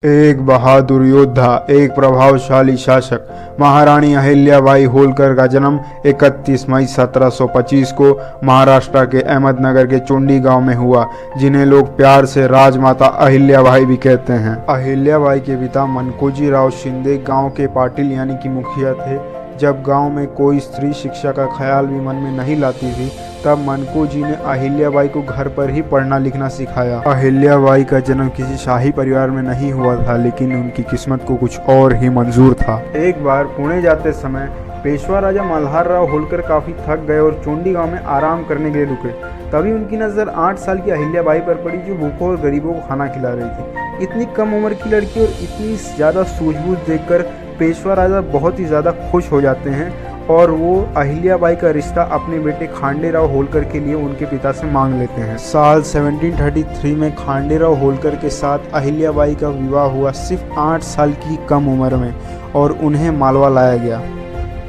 एक बहादुर योद्धा, एक प्रभावशाली शासक महारानी अहिल्याबाई होलकर का जन्म 31 मई 1725 को महाराष्ट्र के अहमदनगर के चुंडी गांव में हुआ, जिन्हें लोग प्यार से राजमाता अहिल्याबाई भी कहते हैं। अहिल्याबाई के पिता मनकोजी राव शिंदे गांव के पाटिल यानी कि मुखिया थे। जब गांव में कोई स्त्री शिक्षा का ख्याल भी मन में नहीं लाती थी, तब मनकोजी ने अहिल्याबाई को घर पर ही पढ़ना लिखना सिखाया। अहिल्याबाई का जन्म किसी शाही परिवार में नहीं हुआ था, लेकिन उनकी किस्मत को कुछ और ही मंजूर था। एक बार पुणे जाते समय पेशवा राजा मल्हार राव होलकर काफी थक गए और चुंडी गांव में आराम करने के लिए रुके। तभी उनकी नज़र 8 साल की अहिल्याबाई पर पड़ी, जो भूखों और गरीबों को खाना खिला रही थी। इतनी कम उम्र की लड़की और इतनी ज़्यादा सूझबूझ देखकर पेशवा राजा बहुत ही ज़्यादा खुश हो जाते हैं और वो अहिल्याबाई का रिश्ता अपने बेटे खांडेराव होलकर के लिए उनके पिता से मांग लेते हैं। साल 1733 में खांडेराव होलकर के साथ अहिल्याबाई का विवाह हुआ, सिर्फ 8 साल की कम उम्र में, और उन्हें मालवा लाया गया।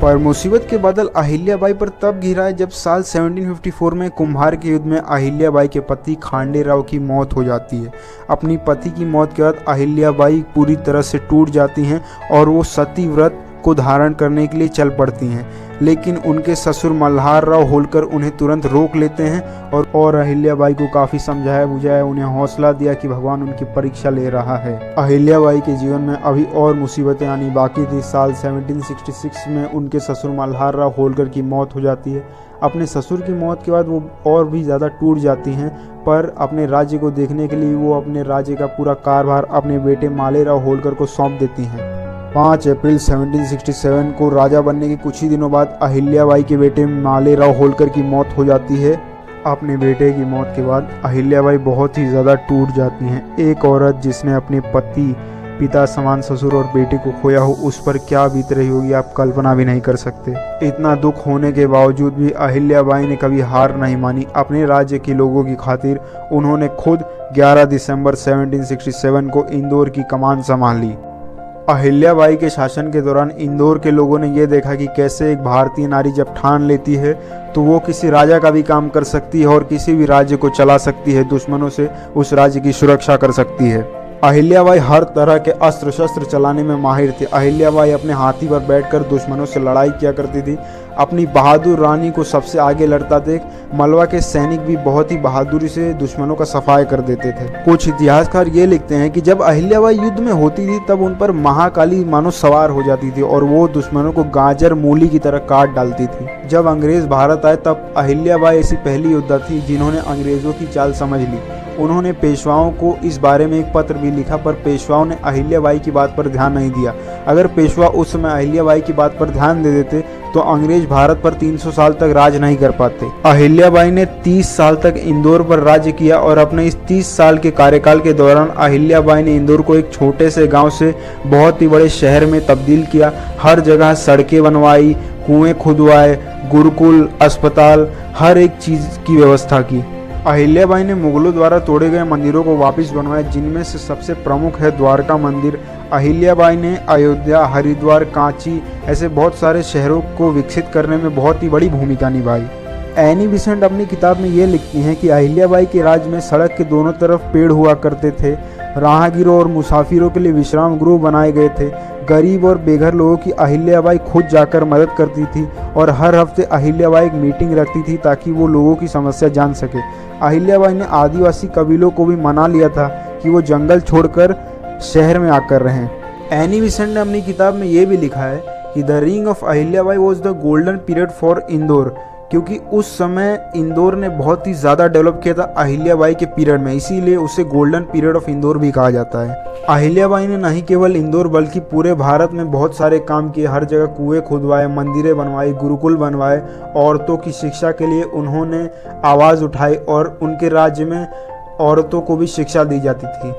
पर मुसीबत के बादल अहिल्याबाई पर तब घिरा है जब साल 1754 में कुम्हार के युद्ध में अहिल्याबाई के पति खांडेराव की मौत हो जाती है। अपनी पति की मौत के बाद अहिल्याबाई पूरी तरह से टूट जाती हैं और वो सती व्रत को धारण करने के लिए चल पड़ती हैं, लेकिन उनके ससुर मल्हार राव होलकर उन्हें तुरंत रोक लेते हैं और अहिल्याबाई को काफ़ी समझाया बुझाया, उन्हें हौसला दिया कि भगवान उनकी परीक्षा ले रहा है। अहिल्याबाई के जीवन में अभी और मुसीबतें आनी बाकी थी। साल 1766 में उनके ससुर मल्हार राव होलकर की मौत हो जाती है। अपने ससुर की मौत के बाद वो और भी ज़्यादा टूट जाती हैं, पर अपने राज्य को देखने के लिए वो अपने राज्य का पूरा कारभार अपने बेटे मालेराव होलकर को सौंप देती हैं। 5 अप्रैल 1767 को राजा बनने के कुछ ही दिनों बाद अहिल्याबाई के बेटे मालेराव होलकर की मौत हो जाती है। अपने बेटे की मौत के बाद अहिल्याबाई बहुत ही ज़्यादा टूट जाती हैं। एक औरत जिसने अपने पति, पिता समान ससुर और बेटे को खोया हो, उस पर क्या बीत रही होगी आप कल्पना भी नहीं कर सकते। इतना दुख होने के बावजूद भी अहिल्याबाई ने कभी हार नहीं मानी। अपने राज्य के लोगों की खातिर उन्होंने खुद 11 दिसंबर 1767 को इंदौर की कमान संभाल ली। अहिल्याबाई के शासन के दौरान इंदौर के लोगों ने यह देखा कि कैसे एक भारतीय नारी जब ठान लेती है तो वो किसी राजा का भी काम कर सकती है और किसी भी राज्य को चला सकती है, दुश्मनों से उस राज्य की सुरक्षा कर सकती है। अहिल्याबाई हर तरह के अस्त्र शस्त्र चलाने में माहिर थी। अहिल्याबाई अपने हाथी पर बैठकर दुश्मनों से लड़ाई किया करती थी। अपनी बहादुर रानी को सबसे आगे लड़ता देख मलवा के सैनिक भी बहुत ही बहादुरी से दुश्मनों का सफाया कर देते थे। कुछ इतिहासकार ये लिखते हैं कि जब अहिल्याबाई युद्ध में होती थी तब उन पर महाकाली मानो सवार हो जाती थी और वो दुश्मनों को गाजर मूली की तरह काट डालती थी। जब अंग्रेज भारत आए तब अहिल्याबाई ऐसी पहली योद्धा थी जिन्होंने अंग्रेजों की चाल समझ ली। उन्होंने पेशवाओं को इस बारे में एक पत्र भी लिखा, पर पेशवाओं ने अहिल्याबाई की बात पर ध्यान नहीं दिया। अगर पेशवा उस समय अहिल्याबाई की बात पर ध्यान दे देते तो अंग्रेज भारत पर 300 साल तक राज नहीं कर पाते। अहिल्याबाई ने 30 साल तक इंदौर पर राज्य किया और अपने इस 30 साल के कार्यकाल के दौरान अहिल्याबाई ने इंदौर को एक छोटे से गांव से बहुत ही बड़े शहर में तब्दील किया। हर जगह सड़कें बनवाई, कुएं खुदवाए, गुरुकुल, अस्पताल, हर एक चीज़ की व्यवस्था की। अहिल्याबाई ने मुगलों द्वारा तोड़े गए मंदिरों को वापस बनवाया, जिनमें से सबसे प्रमुख है द्वारका मंदिर। अहिल्याबाई ने अयोध्या, हरिद्वार, कांची ऐसे बहुत सारे शहरों को विकसित करने में बहुत ही बड़ी भूमिका निभाई। एनी बिसेंट अपनी किताब में ये लिखती हैं कि अहिल्याबाई के राज्य में सड़क के दोनों तरफ पेड़ हुआ करते थे। राहगीरों और मुसाफिरों के लिए विश्राम गृह बनाए गए थे। गरीब और बेघर लोगों की अहिल्याबाई खुद जाकर मदद करती थी और हर हफ्ते अहिल्याबाई एक मीटिंग रखती थी ताकि वो लोगों की समस्या जान सके। अहिल्याबाई ने आदिवासी कबीलों को भी मना लिया था कि वो जंगल छोड़कर शहर में आकर रहें। एनी बिसेंट ने अपनी किताब में ये भी लिखा है कि the ring of Ahilyabai was the golden period for Indore, क्योंकि उस समय इंदौर ने बहुत ही ज़्यादा डेवलप किया था अहिल्याबाई के पीरियड में, इसीलिए उसे गोल्डन पीरियड ऑफ इंदौर भी कहा जाता है। अहिल्याबाई ने नहीं केवल इंदौर बल्कि पूरे भारत में बहुत सारे काम किए। हर जगह कुएं खुदवाए, मंदिरें बनवाई, गुरुकुल बनवाए। औरतों की शिक्षा के लिए उन्होंने आवाज़ उठाई और उनके राज्य में औरतों को भी शिक्षा दी जाती थी।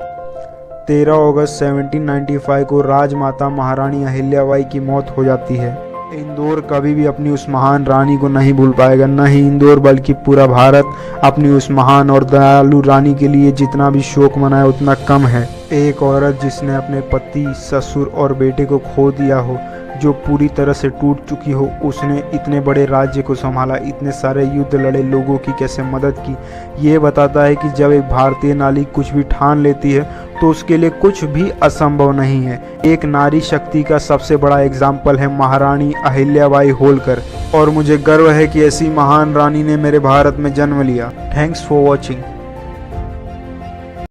13 अगस्त 1795 को राजमाता महारानी अहिल्याबाई की मौत हो जाती है। इंदौर कभी भी अपनी उस महान रानी को नहीं भूल पाएगा। न ही इंदौर बल्कि पूरा भारत अपनी उस महान और दयालु रानी के लिए जितना भी शोक मनाए उतना कम है। एक औरत जिसने अपने पति, ससुर और बेटे को खो दिया हो, जो पूरी तरह से टूट चुकी हो, उसने इतने बड़े राज्य को संभाला, इतने सारे युद्ध लड़े, लोगों की कैसे मदद की। ये बताता है कि जब एक भारतीय नारी कुछ भी ठान लेती है तो उसके लिए कुछ भी असंभव नहीं है। एक नारी शक्ति का सबसे बड़ा एग्जाम्पल है महारानी अहिल्याबाई होलकर, और मुझे गर्व है कि ऐसी महान रानी ने मेरे भारत में जन्म लिया। Thanks for watching.